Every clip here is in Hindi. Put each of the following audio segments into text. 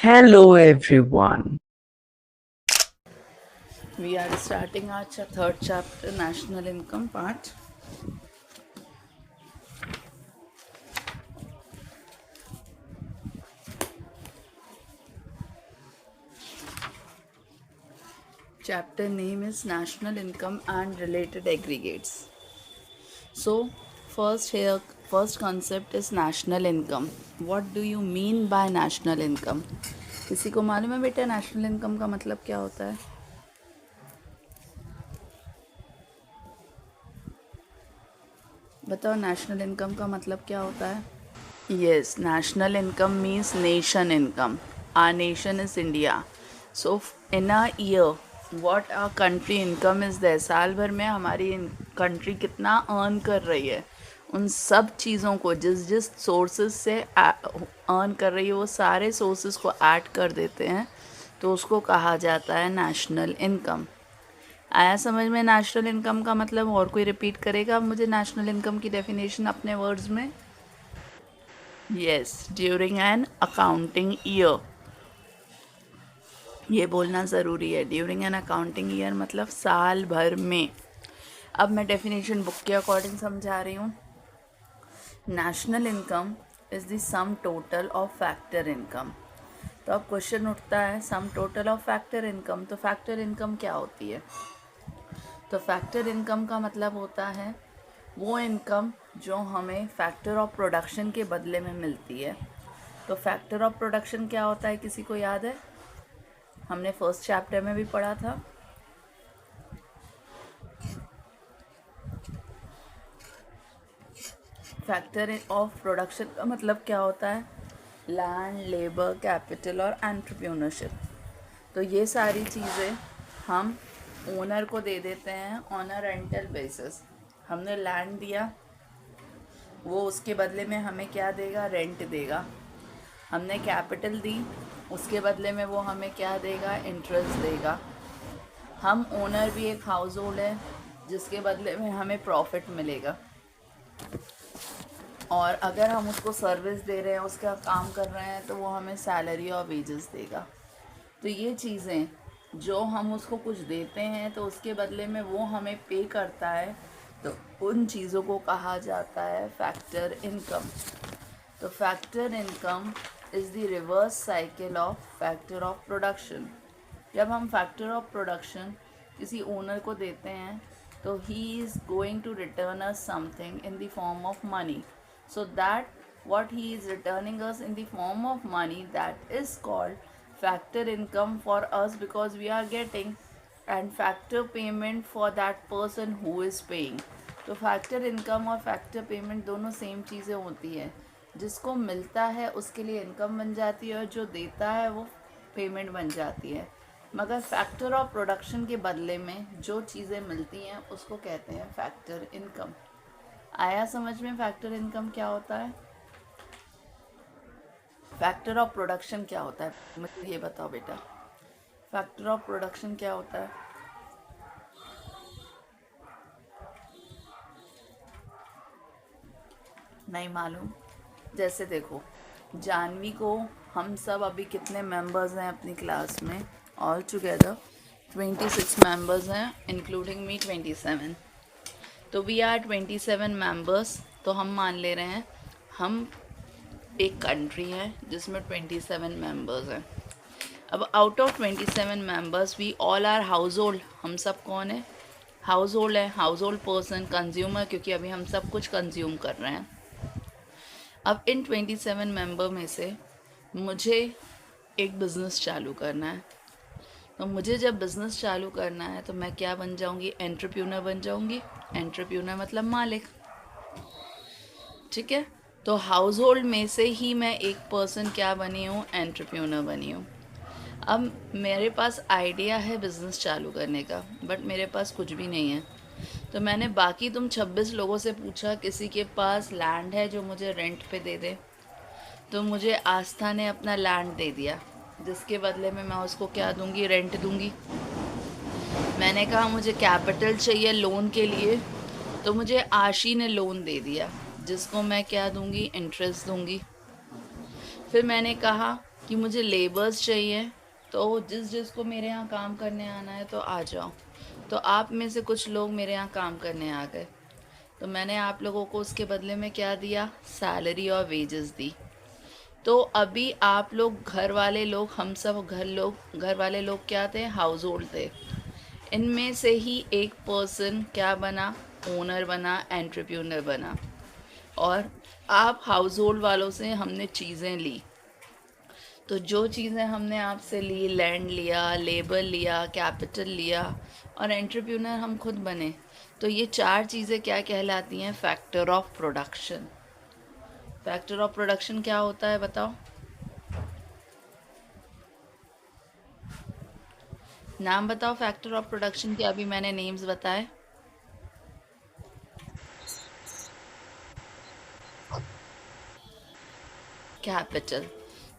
Hello everyone. We are starting our third chapter, National Income part. Chapter name is National Income and Related Aggregates. So, first concept is national income. What do you mean by national income? किसी को मालूम है बेटा नेशनल इनकम का मतलब क्या होता है? बताओ नेशनल इनकम का मतलब क्या होता है? Yes, national income means nation income. Our nation is India. So in a year, what our country income is there, साल भर में हमारी कंट्री कितना अर्न कर रही है, उन सब चीज़ों को जिस जिस सोर्सेज से अर्न कर रही है वो सारे सोर्सेज को ऐड कर देते हैं, तो उसको कहा जाता है नेशनल इनकम. आया समझ में नेशनल इनकम का मतलब? और कोई रिपीट करेगा मुझे नेशनल इनकम की डेफिनेशन अपने वर्ड्स में? Yes, during an accounting year. ये बोलना ज़रूरी है. ड्यूरिंग एन अकाउंटिंग ईयर मतलब साल भर में. अब मैं डेफिनेशन बुक के अकॉर्डिंग समझा रही हूँ. National income is the some total of factor income. तो अब क्वेश्चन उठता है, सम टोटल ऑफ फैक्टर इनकम, तो फैक्टर इनकम क्या होती है? तो फैक्टर इनकम का मतलब होता है वो इनकम जो हमें फैक्टर ऑफ प्रोडक्शन के बदले में मिलती है. तो फैक्टर ऑफ प्रोडक्शन क्या होता है, किसी को याद है? हमने फर्स्ट चैप्टर में भी पढ़ा था. फैक्टर ऑफ प्रोडक्शन का मतलब क्या होता है? लैंड, लेबर, कैपिटल और एंटरप्रेन्योरशिप. तो ये सारी चीज़ें हम ओनर को दे देते हैं ऑन अ रेंटल बेसिस. हमने लैंड दिया, वो उसके बदले में हमें क्या देगा? रेंट देगा. हमने कैपिटल दी, उसके बदले में वो हमें क्या देगा? इंटरेस्ट देगा. हम ओनर भी एक हाउस होल्ड है जिसके बदले में हमें प्रॉफिट मिलेगा. और अगर हम उसको सर्विस दे रहे हैं, उसका काम कर रहे हैं, तो वो हमें सैलरी और वेजेस देगा. तो ये चीज़ें जो हम उसको कुछ देते हैं तो उसके बदले में वो हमें पे करता है, तो उन चीज़ों को कहा जाता है फैक्टर इनकम. तो factor income is the reverse cycle of factor of production. जब हम फैक्टर ऑफ प्रोडक्शन किसी ओनर को देते हैं तो he is going to return us something in the form of money. So that what he is returning us in the form of money, that is called factor income for us, because we are getting and factor payment for that person who is paying. तो फैक्टर इनकम और फैक्टर पेमेंट दोनों सेम चीज़ें होती हैं. जिसको मिलता है उसके लिए इनकम बन जाती है और जो देता है वो पेमेंट बन जाती है. मगर फैक्टर ऑफ प्रोडक्शन के बदले में जो चीज़ें मिलती हैं उसको कहते हैं फैक्टर इनकम. आया समझ में फैक्टर इनकम क्या होता है? फैक्टर ऑफ प्रोडक्शन क्या होता है, मुझे ये बताओ बेटा. फैक्टर ऑफ प्रोडक्शन क्या होता है? नहीं मालूम? जैसे देखो, जानवी को हम सब अभी कितने मेंबर्स हैं अपनी क्लास में? ऑल टुगेदर 26 मेंबर्स हैं, इंक्लूडिंग मी 27. तो वी आर 27 मेंबर्स. तो हम मान ले रहे हैं हम एक कंट्री है जिसमें 27 मेंबर्स हैं. अब out of 27 members we all are household. हम सब कौन है? हाउस होल्ड है. हाउस होल्ड पर्सन, कंज्यूमर, क्योंकि अभी हम सब कुछ कंज्यूम कर रहे हैं. अब इन 27 मेंबर में से मुझे एक बिज़नेस चालू करना है. तो मुझे जब बिज़नेस चालू करना है तो मैं क्या बन जाऊंगी? एंटरप्रेन्योर बन जाऊंगी. एंटरप्रेन्योर मतलब मालिक. ठीक है. तो हाउस होल्ड में से ही मैं एक पर्सन क्या बनी हूँ? एंटरप्रेन्योर बनी हूँ. अब मेरे पास आइडिया है बिज़नेस चालू करने का, बट मेरे पास कुछ भी नहीं है. तो मैंने बाकी तुम 26 लोगों से पूछा किसी के पास लैंड है जो मुझे रेंट पे दे दे. तो मुझे आस्था ने अपना लैंड दे दिया, जिसके बदले में मैं उसको क्या दूंगी? रेंट दूंगी. मैंने कहा मुझे कैपिटल चाहिए लोन के लिए, तो मुझे आशी ने लोन दे दिया, जिसको मैं क्या दूंगी? इंटरेस्ट दूंगी. फिर मैंने कहा कि मुझे लेबर्स चाहिए, तो जिसको मेरे यहाँ काम करने आना है तो आ जाओ। तो आप में से कुछ लोग मेरे यहाँ काम करने आ गए, तो मैंने आप लोगों को उसके बदले में क्या दिया? सैलरी और वेजेस दी। तो अभी आप लोग घर वाले लोग, हम सब घर वाले लोग क्या थे? हाउस होल्ड थे। इनमें से ही एक पर्सन क्या बना? ओनर बना, एंटरप्रेन्योर बना। और आप हाउस होल्ड वालों से हमने चीज़ें ली। तो जो चीज़ें हमने आपसे ली, लैंड लिया, लेबर लिया, कैपिटल लिया, और एंटरप्रेन्योर हम खुद बने। तो ये चार चीज़ें क्या कहलाती हैं? Factor of production. Factor of production क्या होता है बताओ? नाम बताओ फैक्टर ऑफ प्रोडक्शन के। अभी मैंने नेम्स बताए। कैपिटल।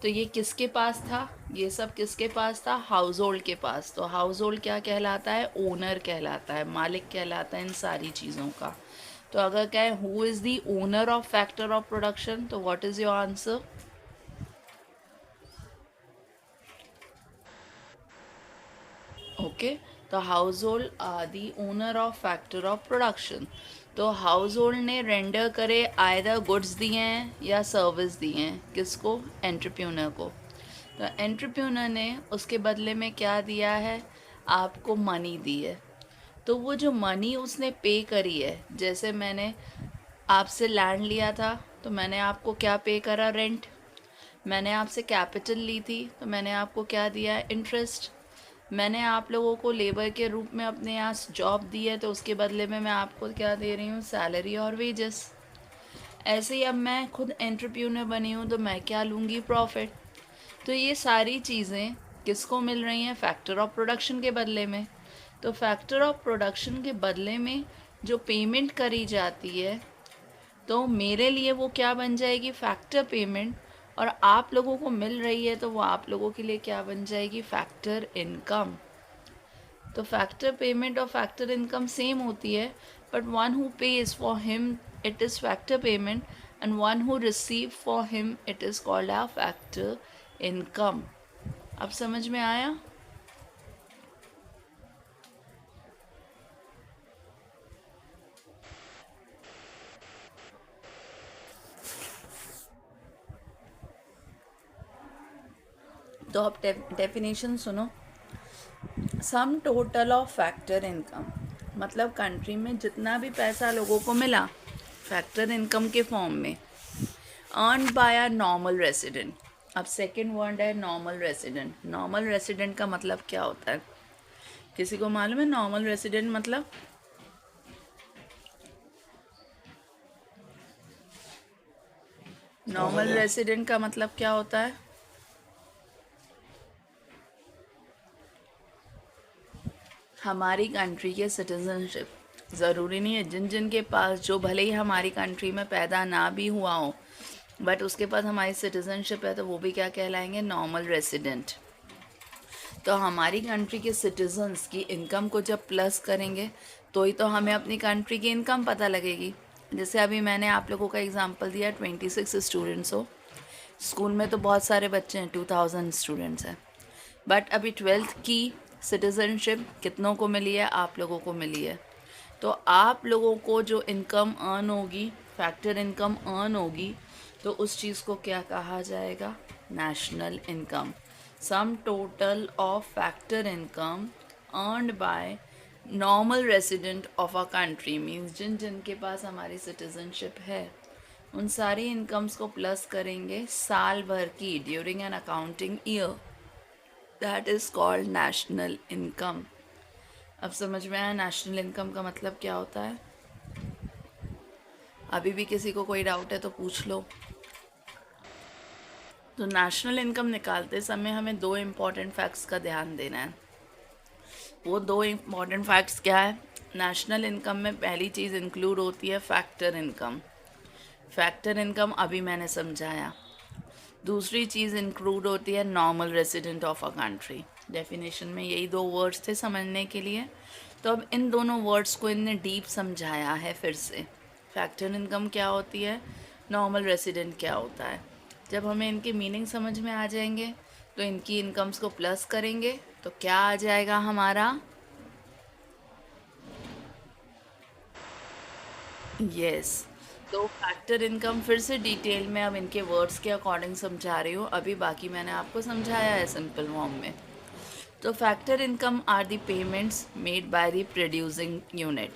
तो ये किसके पास था? ये सब किसके पास था? हाउस होल्ड के पास। तो हाउस होल्ड क्या कहलाता है? ओनर कहलाता है, मालिक कहलाता है इन सारी चीज़ों का। तो अगर कहें who is the owner of factor of production, तो what is your answer? Okay, तो household are the owner of factor of production. तो हाउस होल्ड ने रेंडर करे आइदर गुड्स दिए हैं या सर्विस दिए हैं। किसको? एंटरप्रेन्योर को। तो एंटरप्रेन्योर ने उसके बदले में क्या दिया है? आपको मनी दी है। तो वो जो मनी उसने पे करी है, जैसे मैंने आपसे लैंड लिया था तो मैंने आपको क्या पे करा? रेंट। मैंने आपसे कैपिटल ली थी तो मैंने आपको क्या दिया? इंटरेस्ट। मैंने आप लोगों को लेबर के रूप में अपने यहाँ जॉब दी है, तो उसके बदले में मैं आपको क्या दे रही हूँ? सैलरी और वेजेस। ऐसे ही अब मैं खुद एंटरप्रेन्योर बनी हूँ तो मैं क्या लूँगी? प्रॉफिट। तो ये सारी चीज़ें किसको मिल रही हैं? फैक्टर ऑफ प्रोडक्शन के बदले में। तो फैक्टर ऑफ प्रोडक्शन के बदले में जो पेमेंट करी जाती है, तो मेरे लिए वो क्या बन जाएगी? Factor payment. और आप लोगों को मिल रही है तो वो आप लोगों के लिए क्या बन जाएगी? Factor income. तो फैक्टर पेमेंट और फैक्टर इनकम सेम होती है, but one who pays for him it is factor payment, and one who receive for him it is called a factor income. अब समझ में आया? तो अब डेफिनेशन सुनो। Sum total of factor income, मतलब कंट्री में जितना भी पैसा लोगों को मिला फैक्टर इनकम के फॉर्म में, earn by a normal resident. अब सेकंड वर्ड है नॉर्मल रेसिडेंट। नॉर्मल रेसिडेंट का मतलब क्या होता है? किसी को मालूम है नॉर्मल रेसिडेंट मतलब? नॉर्मल रेसिडेंट का मतलब क्या होता है? हमारी कंट्री के सिटीजनशिप। ज़रूरी नहीं है जिन जिन के पास, जो भले ही हमारी कंट्री में पैदा ना भी हुआ हो, बट उसके पास हमारी सिटीजनशिप है, तो वो भी क्या कहलाएंगे? Normal resident. तो हमारी कंट्री के सिटीजन्स की इनकम को जब प्लस करेंगे तो ही तो हमें अपनी कंट्री की इनकम पता लगेगी। जैसे अभी मैंने आप लोगों का एग्जांपल दिया, 26 स्टूडेंट्स हो। स्कूल में तो बहुत सारे बच्चे हैं, 2000 स्टूडेंट्स हैं, बट अभी 12th की सिटीजनशिप कितनों को मिली है? आप लोगों को मिली है। तो आप लोगों को जो इनकम अर्न होगी, फैक्टर इनकम अर्न होगी, तो उस चीज़ को क्या कहा जाएगा? National income. Sum total of factor income earned by normal resident of a country, means जिन जिन के पास हमारी सिटीजनशिप है उन सारी इनकम्स को प्लस करेंगे साल भर की, during an accounting year. That is called national income. अब समझ में आया नेशनल इनकम का मतलब क्या होता है? अभी भी किसी को कोई डाउट है तो पूछ लो। तो नेशनल इनकम निकालते समय हमें दो इम्पॉर्टेंट फैक्ट्स का ध्यान देना है। वो दो इम्पॉर्टेंट फैक्ट्स क्या है? नेशनल इनकम में पहली चीज़ इंक्लूड होती है फैक्टर इनकम। फैक्टर इनकम अभी मैंने समझाया। दूसरी चीज़ इंक्लूड होती है normal resident of a country. Definition में यही दो वर्ड्स थे समझने के लिए। तो अब इन दोनों वर्ड्स को इनने डीप समझाया है फिर से। फैक्टर इनकम क्या होती है, नॉर्मल रेसिडेंट क्या होता है। जब हमें इनके मीनिंग समझ में आ जाएंगे तो इनकी इनकम्स को प्लस करेंगे तो क्या आ जाएगा हमारा, यस। तो फैक्टर इनकम फिर से डिटेल में अब इनके वर्ड्स के अकॉर्डिंग समझा रही हूँ, अभी बाकी मैंने आपको समझाया है सिंपल फॉर्म में। तो factor income are the payments made by the producing unit,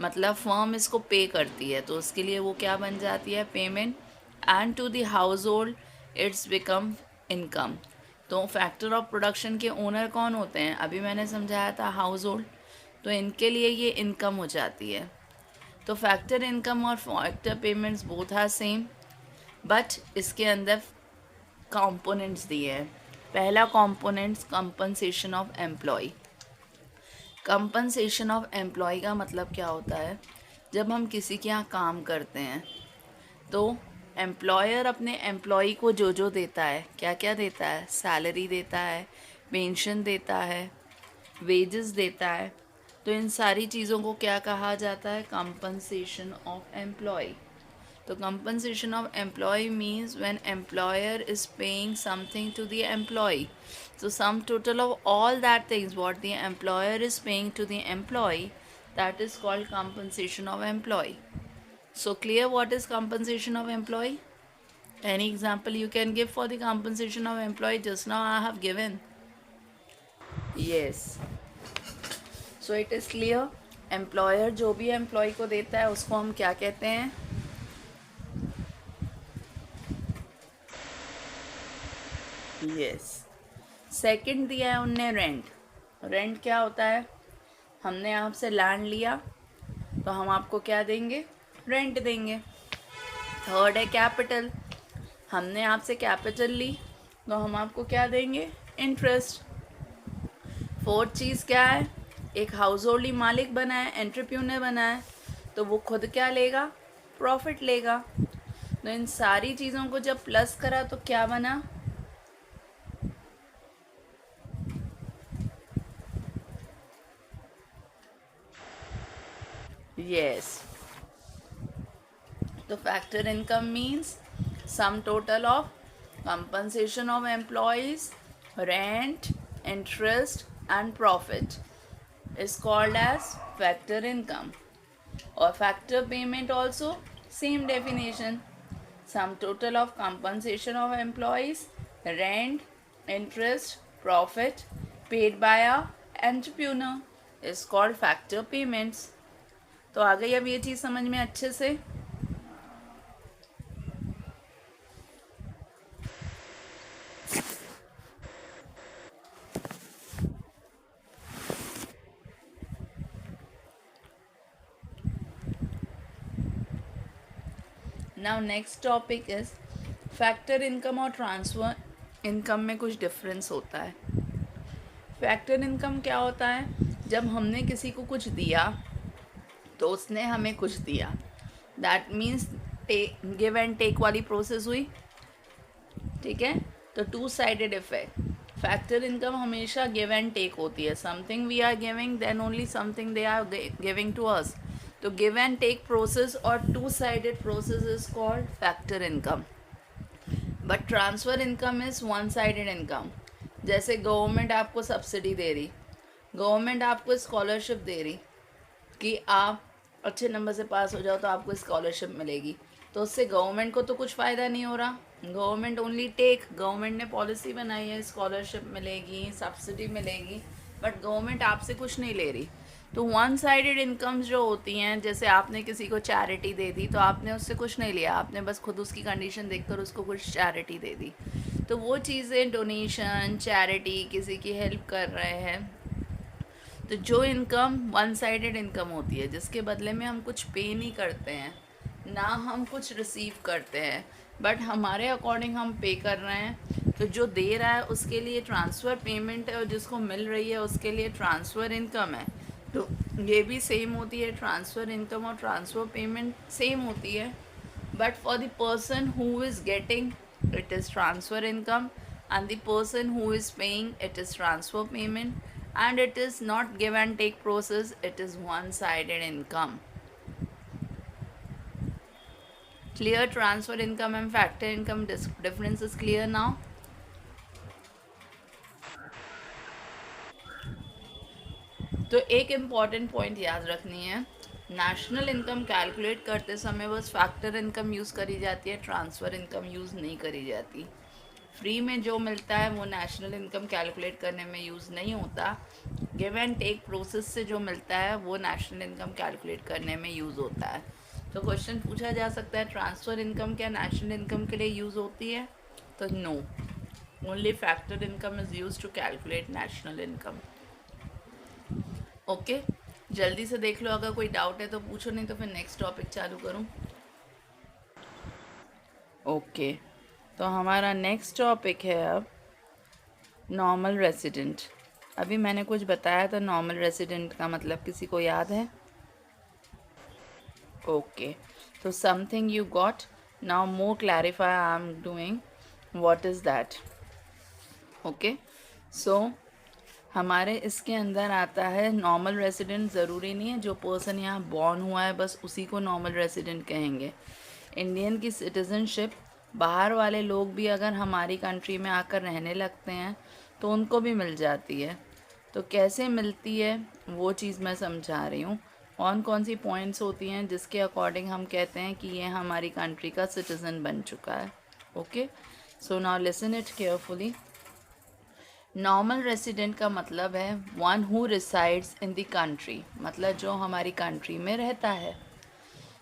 मतलब फर्म इसको पे करती है तो उसके लिए वो क्या बन जाती है, payment. And to the household it's become income. तो फैक्टर ऑफ प्रोडक्शन के ओनर कौन होते हैं, अभी मैंने समझाया था, हाउस होल्ड। तो इनके लिए ये इनकम हो जाती है। तो फैक्टर इनकम और factor payments both are same, but इसके अंदर कंपोनेंट्स दिए हैं। पहला components compensation of employ. Compensation of employ का मतलब क्या होता है, जब हम किसी के यहाँ काम करते हैं तो एम्प्लॉयर अपने एम्प्लॉय को जो जो देता है, क्या क्या देता है, सैलरी देता है, पेंशन देता है, वेजेस देता है। तो इन सारी चीज़ों को क्या कहा जाता है, कंपनसेशन ऑफ एम्प्लॉय। तो compensation of employee means when employer is paying something to the employee. So sum total of all that things what the employer is paying to the employee, that is called compensation of employee. So clear what is compensation of employee? Any example you can give for the compensation of employee? Just now I have given. Yes. So it is clear. Employer जो भी employee को देता है उसको हम क्या कहते हैं, यस। सेकंड दिया है उनने रेंट। रेंट क्या होता है, हमने आपसे लैंड लिया तो हम आपको क्या देंगे, रेंट देंगे। थर्ड है कैपिटल, हमने आपसे कैपिटल ली तो हम आपको क्या देंगे, इंटरेस्ट। फोर्थ चीज़ क्या है, एक हाउस होल्ड मालिक बना है, एंटरप्रेन्योर बना है, तो वो खुद क्या लेगा, प्रॉफिट लेगा। तो इन सारी चीज़ों को जब प्लस करा तो क्या बना, yes. The factor income means sum total of compensation of employees, rent, interest and profit is called as factor income. Or factor payment also same definition, sum total of compensation of employees, rent, interest, profit paid by a entrepreneur is called factor payments. तो आ गई अब ये चीज़ समझ में अच्छे से। Now next topic is factor income और ट्रांसफर इनकम में कुछ डिफरेंस होता है। फैक्टर इनकम क्या होता है, जब हमने किसी को कुछ दिया तो उसने हमें कुछ दिया, that means give and take वाली प्रोसेस हुई, ठीक है। तो two sided effect, factor income हमेशा गिव एंड टेक होती है, something we are giving then only something they are giving to us. तो गिव एंड टेक प्रोसेस और two sided process is called factor income. But transfer income is one sided income. जैसे गवर्नमेंट आपको सब्सिडी दे रही, गवर्नमेंट आपको स्कॉलरशिप दे रही कि आप अच्छे नंबर से पास हो जाओ तो आपको स्कॉलरशिप मिलेगी, तो उससे गवर्नमेंट को तो कुछ फ़ायदा नहीं हो रहा। गवर्नमेंट ओनली टेक, गवर्नमेंट ने पॉलिसी बनाई है स्कॉलरशिप मिलेगी, सब्सिडी मिलेगी, बट गवर्नमेंट आपसे कुछ नहीं ले रही। तो वन साइडेड इनकम्स जो होती हैं, जैसे आपने किसी को चैरिटी दे दी तो आपने उससे कुछ नहीं लिया, आपने बस खुद उसकी कंडीशन देखकर उसको कुछ चैरिटी दे दी। तो वो चीज़ें डोनेशन, चैरिटी, किसी की हेल्प कर रहे हैं, तो जो इनकम वन साइडेड इनकम होती है, जिसके बदले में हम कुछ पे नहीं करते हैं, ना हम कुछ रिसीव करते हैं, बट हमारे अकॉर्डिंग हम पे कर रहे हैं, तो जो दे रहा है उसके लिए ट्रांसफ़र पेमेंट है और जिसको मिल रही है उसके लिए ट्रांसफ़र इनकम है। तो ये भी सेम होती है, ट्रांसफ़र इनकम और ट्रांसफ़र पेमेंट सेम होती है, but for the person who is getting it is transfer income, and the person who is paying it is transfer payment, and it is not give and take process, it is one sided income. Clear transfer income and factor income difference is clear now. तो एक इम्पॉर्टेंट पॉइंट याद रखनी है, नेशनल इनकम कैलकुलेट करते समय बस फैक्टर इनकम यूज़ करी जाती है, ट्रांसफ़र इनकम यूज़ नहीं करी जाती. फ्री में जो मिलता है वो नेशनल इनकम कैलकुलेट करने में यूज़ नहीं होता. गिव एंड टेक प्रोसेस से जो मिलता है वो नेशनल इनकम कैलकुलेट करने में यूज़ होता है. तो क्वेश्चन पूछा जा सकता है, ट्रांसफ़र इनकम क्या नेशनल इनकम के लिए यूज़ होती है? तो no, only factor income is use to calculate national income. Okay, जल्दी से देख लो, अगर कोई डाउट है तो पूछो, नहीं तो फिर नेक्स्ट टॉपिक चालू करूँ. ओके, तो हमारा नेक्स्ट टॉपिक है अब नॉर्मल रेसिडेंट. अभी मैंने कुछ बताया था नॉर्मल रेसिडेंट का मतलब किसी को याद है? ओके, तो something you got. Now more clarify I am doing what is that. Okay, so हमारे इसके अंदर आता है नॉर्मल रेसिडेंट. ज़रूरी नहीं है जो पर्सन यहाँ बॉर्न हुआ है बस उसी को नॉर्मल रेसिडेंट कहेंगे. इंडियन की सिटीज़नशिप बाहर वाले लोग भी अगर हमारी कंट्री में आकर रहने लगते हैं तो उनको भी मिल जाती है. तो कैसे मिलती है वो चीज़ मैं समझा रही हूँ. कौन सी पॉइंट्स होती हैं जिसके अकॉर्डिंग हम कहते हैं कि ये हमारी कंट्री का सिटीज़न बन चुका है. Okay, so now listen it carefully. Normal resident का मतलब है one who resides in the country, मतलब जो हमारी कंट्री में रहता है.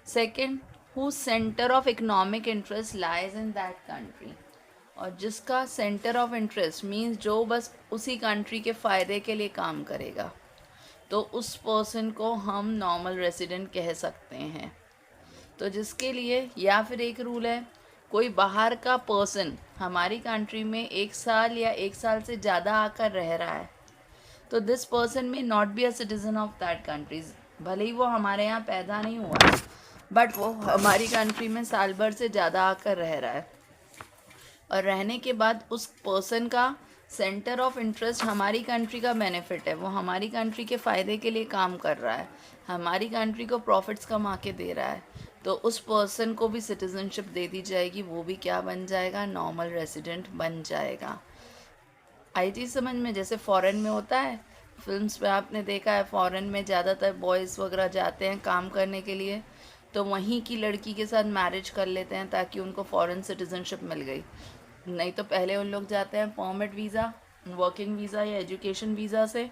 Second, who centre of economic interest lies in that country, और जिसका सेंटर ऑफ इंटरेस्ट मीन्स जो बस उसी कंट्री के फ़ायदे के लिए काम करेगा, तो उस पर्सन को हम नॉर्मल रेसिडेंट कह सकते हैं. तो जिसके लिए, या फिर एक रूल है, कोई बाहर का पर्सन हमारी कंट्री में 1 साल या 1 साल से ज़्यादा आकर रह रहा है, तो दिस पर्सन में not be a citizen of that countries. भले ही वो हमारे यहाँ पैदा नहीं हुआ बट वो हमारी कंट्री में साल भर से ज़्यादा आकर रह रहा है, और रहने के बाद उस पर्सन का सेंटर ऑफ इंटरेस्ट हमारी कंट्री का बेनिफिट है, वो हमारी कंट्री के फ़ायदे के लिए काम कर रहा है, हमारी कंट्री को प्रॉफिट्स कमा के दे रहा है, तो उस पर्सन को भी सिटीज़नशिप दे दी जाएगी. वो भी क्या बन जाएगा? नॉर्मल रेसिडेंट बन जाएगा. आई चीज़ समझ में? जैसे फॉरेन में होता है, फिल्म्स पे आपने देखा है, फॉरेन में ज़्यादातर बॉयज़ वगैरह जाते हैं काम करने के लिए, तो वहीं की लड़की के साथ मैरिज कर लेते हैं ताकि उनको फॉरेन सिटीज़नशिप मिल गई. नहीं तो पहले उन लोग जाते हैं परमिट वीज़ा, वर्किंग वीज़ा या एजुकेशन वीज़ा से,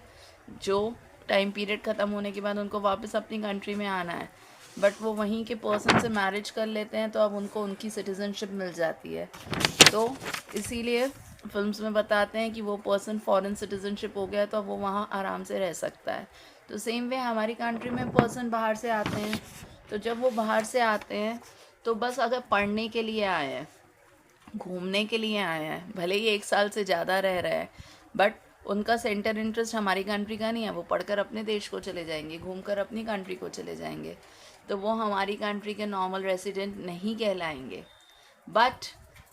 जो टाइम पीरियड ख़त्म होने के बाद उनको वापस अपनी कंट्री में आना है, बट वो वहीं के पर्सन से मैरिज कर लेते हैं तो अब उनको उनकी सिटीज़नशिप मिल जाती है. तो इसीलिए फिल्म्स में बताते हैं कि वो पर्सन फॉरेन सिटीज़नशिप हो गया तो अब वो वहाँ आराम से रह सकता है. तो सेम वे हमारी कंट्री में पर्सन बाहर से आते हैं, तो जब वो बाहर से आते हैं तो बस अगर पढ़ने के लिए आए हैं, घूमने के लिए आए हैं, भले ही 1 साल से ज़्यादा रह रहे हैं, बट उनका सेंटर इंटरेस्ट हमारी कंट्री का नहीं है. वो पढ़कर अपने देश को चले जाएंगे, घूमकर अपनी कंट्री को चले जाएंगे, तो वो हमारी कंट्री के नॉर्मल रेसिडेंट नहीं कहलाएंगे. बट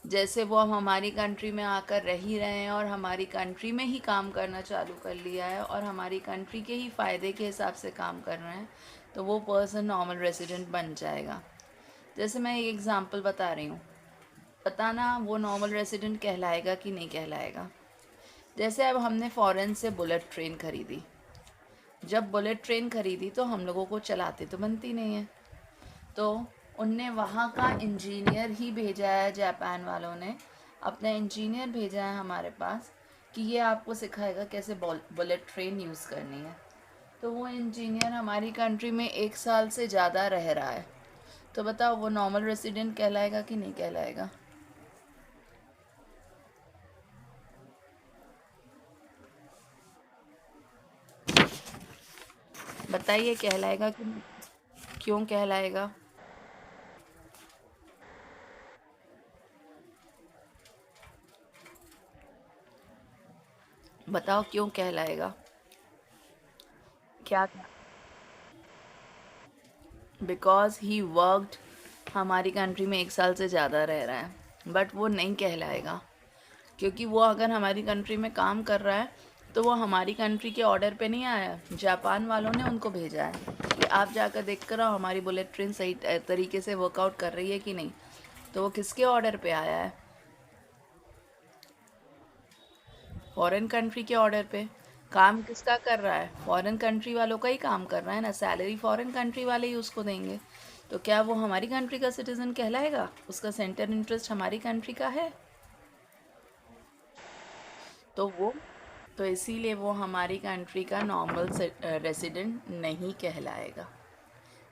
जैसे वो हम हमारी कंट्री में आकर रह ही रहे हैं और हमारी कंट्री में ही काम करना चालू कर लिया है और हमारी कंट्री के ही फ़ायदे के हिसाब से काम कर रहे हैं, तो वो पर्सन नॉर्मल रेसिडेंट बन जाएगा. जैसे मैं एक एग्ज़ाम्पल बता रही हूँ, बताना वो नॉर्मल रेसिडेंट कहलाएगा कि नहीं कहलाएगा. जैसे अब हमने फ़ॉरेन से बुलेट ट्रेन ख़रीदी. जब बुलेट ट्रेन ख़रीदी तो हम लोगों को चलाते तो बनती नहीं है, तो उनने वहाँ का इंजीनियर ही भेजा है, जापान वालों ने अपना इंजीनियर भेजा है हमारे पास कि ये आपको सिखाएगा कैसे बुलेट ट्रेन यूज़ करनी है. तो वो इंजीनियर हमारी कंट्री में 1 साल से ज़्यादा रह रहा है, तो बताओ वो नॉर्मल रेसिडेंट कहलाएगा कि नहीं कहलाएगा? बताइए, कहलाएगा कि क्यों कहलाएगा? बताओ क्यों कहलाएगा? क्या? बिकॉज ही वर्कड, हमारी कंट्री में 1 साल से ज़्यादा रह रहा है, बट वो नहीं कहलाएगा, क्योंकि वो अगर हमारी कंट्री में काम कर रहा है तो वो हमारी कंट्री के ऑर्डर पे नहीं आया, जापान वालों ने उनको भेजा है कि आप जाकर देख कर आओ हमारी बुलेट ट्रेन सही तरीके से वर्कआउट कर रही है कि नहीं। तो वो किसके ऑर्डर पे आया है? फॉरेन कंट्री के ऑर्डर पे। काम किसका कर रहा है? फॉरेन कंट्री वालों का ही काम कर रहा है ना, सैलरी फॉरेन कंट्री वाले ही उसको देंगे। तो क्या वो हमारी कंट्री का सिटीजन कहलाएगा? उसका सेंटर इंटरेस्ट हमारी कंट्री का है, तो वो तो इसीलिए वो हमारी कंट्री का नॉर्मल रेसिडेंट नहीं कहलाएगा।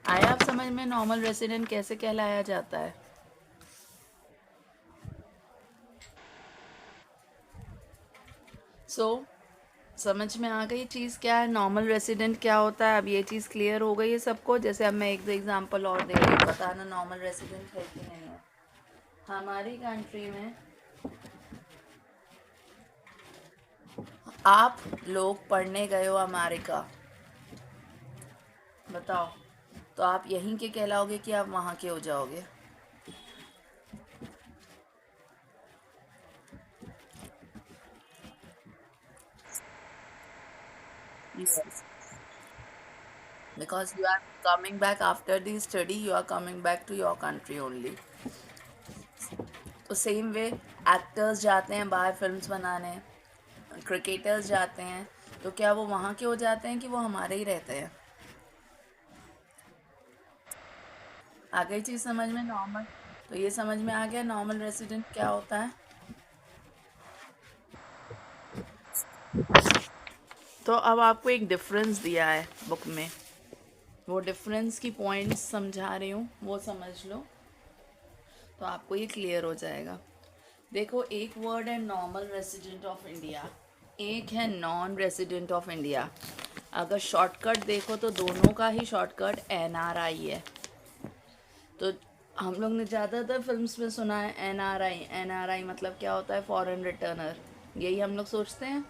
आया आप समझ में नॉर्मल रेसिडेंट कैसे कहलाया जाता है? सो समझ में आ गई चीज़ क्या है, नॉर्मल रेसिडेंट क्या होता है? अब ये चीज़ क्लियर हो गई है सबको। जैसे अब मैं एक दो एग्जांपल और दे रही हूँ, बताना नॉर्मल रेसिडेंट है कि नहीं है। हमारी कंट्री में आप लोग पढ़ने गए हो अमेरिका, बताओ, तो आप यहीं के कहलाओगे कि आप वहाँ के हो जाओगे? Yes. Because you are coming back after the study, you are coming back to your country only. तो सेम वे एक्टर्स जाते हैं बाहर फिल्म्स बनाने, क्रिकेटर्स जाते हैं, तो क्या वो वहाँ के हो जाते हैं कि वो हमारे ही रहते हैं? आ गई चीज़ समझ में नॉर्मल? तो ये समझ में आ गया नॉर्मल रेसिडेंट क्या होता है। तो अब आपको एक डिफरेंस दिया है बुक में, वो डिफरेंस की पॉइंट्स समझा रही हूँ, वो समझ लो तो आपको ये क्लियर हो जाएगा। देखो, एक वर्ड है नॉर्मल रेसिडेंट ऑफ इंडिया, एक है नॉन रेसिडेंट ऑफ इंडिया। अगर शॉर्टकट देखो तो दोनों का ही शॉर्टकट NRI है। तो हम लोग ने ज़्यादातर फिल्म्स में सुना है NRI। NRI मतलब क्या होता है? Foreign returner. यही हम लोग सोचते हैं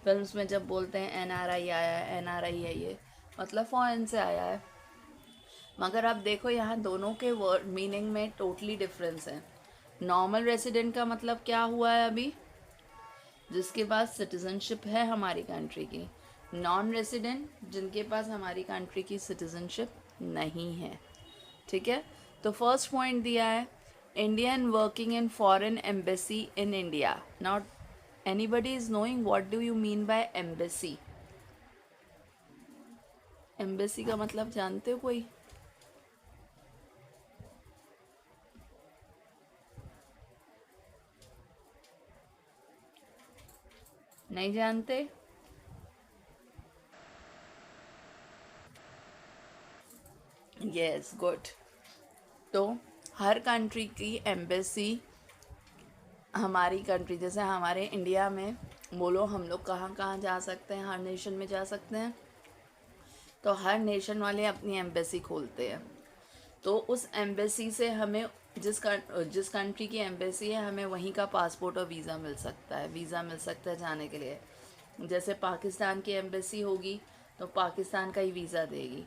फिल्म्स में जब बोलते हैं NRI आया है, NRI है, ये मतलब फॉरेन से आया है। मगर अब देखो यहाँ दोनों के वर्ड मीनिंग में टोटली डिफरेंस है। नॉर्मल रेसिडेंट का मतलब क्या हुआ है अभी? जिसके पास सिटीजनशिप है हमारी कंट्री की। नॉन रेसिडेंट जिनके पास हमारी कंट्री की सिटीजनशिप नहीं है। ठीक है, तो फर्स्ट पॉइंट दिया है Indian working in foreign embassy in India. Not anybody is knowing what do you mean by embassy? Embassy का मतलब जानते हो कोई? नहीं जानते? Yes, good. तो हर कंट्री की एम्बेसी, हमारी कंट्री जैसे हमारे इंडिया में बोलो हम लोग कहाँ कहाँ जा सकते हैं, हर नेशन में जा सकते हैं। तो हर नेशन वाले अपनी एम्बेसी खोलते हैं। तो उस एम्बेसी से हमें जिस कंट्री की एम्बेसी है हमें वहीं का पासपोर्ट और वीज़ा मिल सकता है, वीज़ा मिल सकता है जाने के लिए। जैसे पाकिस्तान की एम्बेसी होगी तो पाकिस्तान का ही वीज़ा देगी,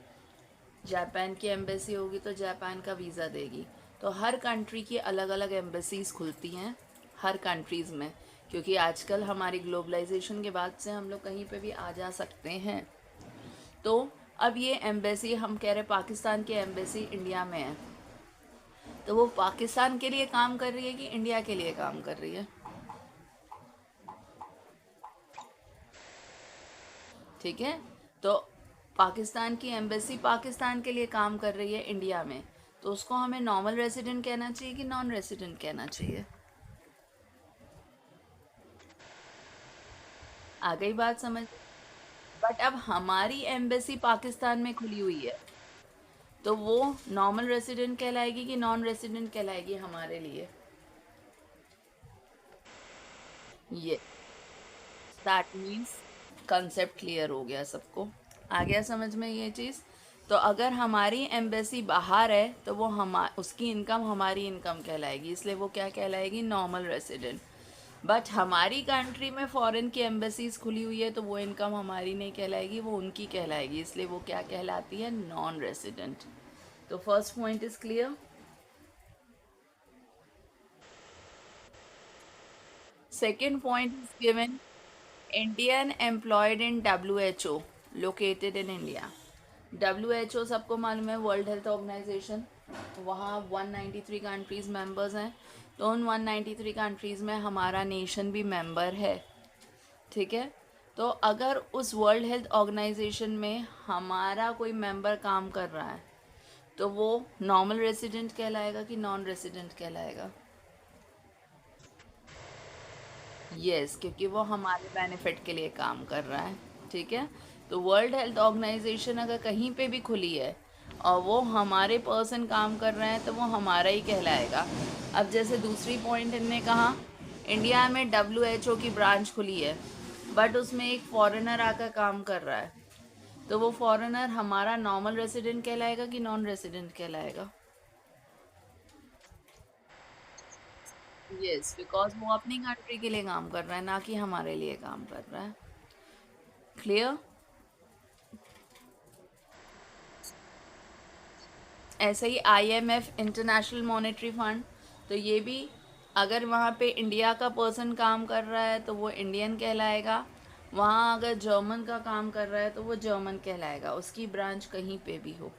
जापान की एम्बेसी होगी तो जापान का वीज़ा देगी। तो हर कंट्री की अलग अलग एम्बेसीज खुलती हैं हर कंट्रीज़ में, क्योंकि आजकल हमारी ग्लोबलाइजेशन के बाद से हम लोग कहीं पे भी आ जा सकते हैं। तो अब ये एम्बेसी हम कह रहे पाकिस्तान की एम्बेसी इंडिया में है, तो वो पाकिस्तान के लिए काम कर रही है कि इंडिया के लिए काम कर रही है? ठीक है, तो पाकिस्तान की एम्बेसी पाकिस्तान के लिए काम कर रही है इंडिया में, तो उसको हमें नॉर्मल रेसिडेंट कहना चाहिए कि नॉन रेसिडेंट कहना चाहिए? आ गई बात समझ? बट अब हमारी एम्बेसी पाकिस्तान में खुली हुई है, तो वो नॉर्मल रेसिडेंट कहलाएगी कि नॉन रेसिडेंट कहलाएगी हमारे लिए? ये दैट मीन्स कंसेप्ट क्लियर हो गया सबको, आ गया समझ में ये चीज़? तो अगर हमारी एम्बेसी बाहर है तो वो हम उसकी इनकम हमारी इनकम कहलाएगी, इसलिए वो क्या कहलाएगी? Normal resident. बट हमारी कंट्री में फॉरेन की एम्बेसीज खुली हुई है तो वो इनकम हमारी नहीं कहलाएगी, वो उनकी कहलाएगी, इसलिए वो क्या कहलाती है? Non resident. तो first point is clear. Second point is given Indian employed in WHO located in India. WHO सबको मालूम है, वर्ल्ड हेल्थ ऑर्गेनाइजेशन। वहाँ 193 कंट्रीज मेंबर्स हैं। तो उन 193 कंट्रीज में हमारा नेशन भी मेंबर है, ठीक है। तो अगर उस वर्ल्ड हेल्थ ऑर्गेनाइजेशन में हमारा कोई मेंबर काम कर रहा है तो वो नॉर्मल रेसिडेंट कहलाएगा कि नॉन रेसिडेंट कहलाएगा? यस, क्योंकि वो हमारे बेनिफिट के लिए काम कर रहा है, ठीक है। तो वर्ल्ड हेल्थ ऑर्गेनाइजेशन अगर कहीं पे भी खुली है और वो हमारे पर्सन काम कर रहे हैं तो वो हमारा ही कहलाएगा। अब जैसे दूसरी पॉइंट इनने कहा, इंडिया में WHO की ब्रांच खुली है बट उसमें एक फॉरेनर आकर काम कर रहा है, तो वो फॉरेनर हमारा नॉर्मल रेसिडेंट कहलाएगा कि नॉन रेसिडेंट कहलाएगा? यस, बिकॉज वो अपनी कंट्री के लिए काम कर रहा है, ना कि हमारे लिए काम कर रहा है। क्लियर? ऐसे ही IMF, इंटरनेशनल मॉनेटरी फंड, तो ये भी अगर वहाँ पे इंडिया का पर्सन काम कर रहा है तो वो इंडियन कहलाएगा। वहाँ अगर जर्मन का काम कर रहा है तो वो जर्मन कहलाएगा, उसकी ब्रांच कहीं पे भी हो,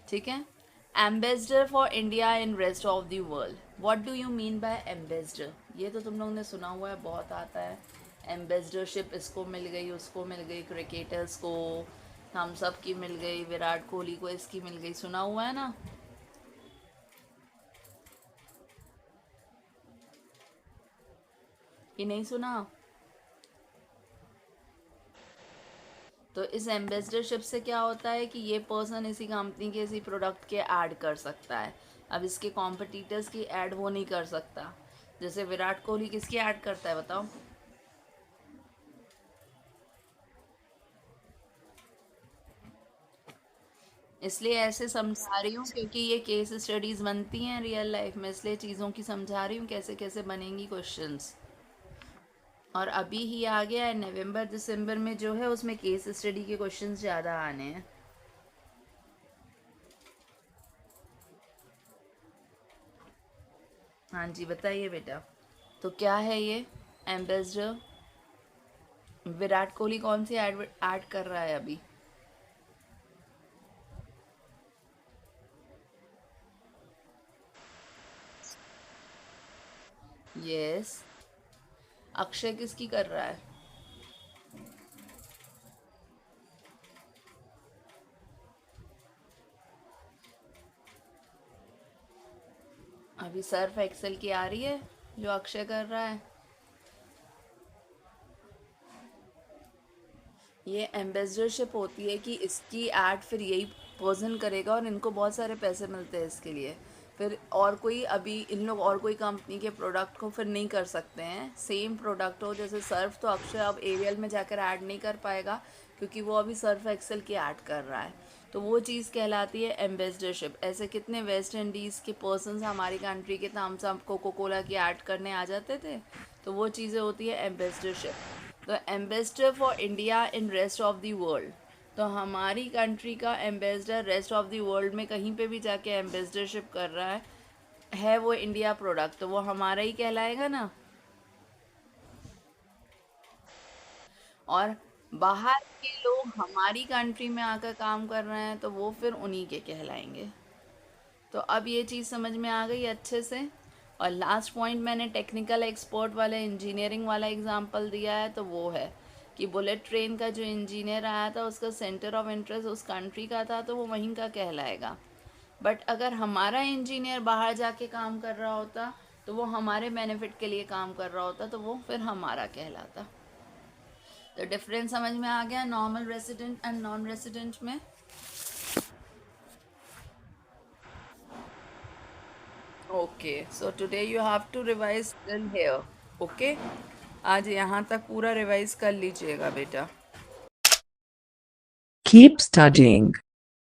ठीक है। Ambassador for India in rest of the world, what do you mean by ambassador? ये तो तुम लोग ने सुना हुआ है, बहुत आता है। एम्बेसडरशिप इसको मिल गई, उसको मिल गई, क्रिकेटर्स को, हम सब की मिल गई, विराट कोहली को इसकी मिल गई, सुना हुआ है ना? ये नहीं सुना? तो इस एम्बेसडरशिप से क्या होता है कि ये पर्सन इसी कंपनी के इसी प्रोडक्ट के ऐड कर सकता है। अब इसके कॉम्पिटिटर्स की ऐड वो नहीं कर सकता। जैसे विराट कोहली किसकी ऐड करता है बताओ? इसलिए ऐसे समझा रही हूँ क्योंकि ये केस स्टडीज बनती हैं रियल लाइफ में, इसलिए चीज़ों की समझा रही हूँ कैसे कैसे बनेंगी क्वेश्चंस। और अभी ही आ गया है नवंबर दिसंबर में जो है, उसमें केस स्टडी के क्वेश्चंस ज़्यादा आने हैं। हाँ जी, बताइए बेटा। तो क्या है ये एम्बेसडर? विराट कोहली कौन सी ऐड ऐड कर रहा है अभी? यस। अक्षय किसकी कर रहा है? अभी सर्फ एक्सेल की आ रही है जो अक्षय कर रहा है। ये एम्बेसडरशिप होती है कि इसकी ऐड फिर यही पर्सन करेगा और इनको बहुत सारे पैसे मिलते हैं इसके लिए। फिर और कोई अभी इन लोग और कोई कंपनी के प्रोडक्ट को फिर नहीं कर सकते हैं। सेम प्रोडक्ट हो जैसे सर्फ, तो अक्षय अब एरियल में जाकर ऐड नहीं कर पाएगा क्योंकि वो अभी सर्फ एक्सेल की ऐड कर रहा है। तो वो चीज़ कहलाती है एम्बेसडरशिप। ऐसे कितने वेस्ट इंडीज़ के पर्सन हमारी कंट्री के, तो हम सब कोको कोला की ऐड करने आ जाते थे। तो वो चीज़ें होती है एम्बेसडरशिप। तो ambassador for India in rest of the world, तो हमारी कंट्री का ambassador rest of the world में कहीं पे भी जाके एम्बेसडरशिप कर रहा है वो इंडिया प्रोडक्ट, तो वो हमारा ही कहलाएगा ना। और बाहर के लोग हमारी कंट्री में आकर काम कर रहे हैं तो वो फिर उन्हीं के कहलाएंगे। तो अब ये चीज़ समझ में आ गई अच्छे से। और लास्ट पॉइंट मैंने टेक्निकल एक्सपर्ट वाला, इंजीनियरिंग वाला एग्जांपल दिया है, तो वो है कि बुलेट ट्रेन का जो इंजीनियर आया था उसका सेंटर ऑफ इंटरेस्ट उस कंट्री का था तो वो वहीं का कहलाएगा। बट अगर हमारा इंजीनियर बाहर जाके काम कर रहा होता तो वो हमारे बेनिफिट के लिए काम कर रहा होता तो वो फिर हमारा कहलाता। तो डिफरेंस समझ में आ गया normal resident and non resident में? Okay, so today you have to revise till here. Okay, आज यहाँ तक पूरा रिवाइज कर लीजिएगा बेटा। Keep studying.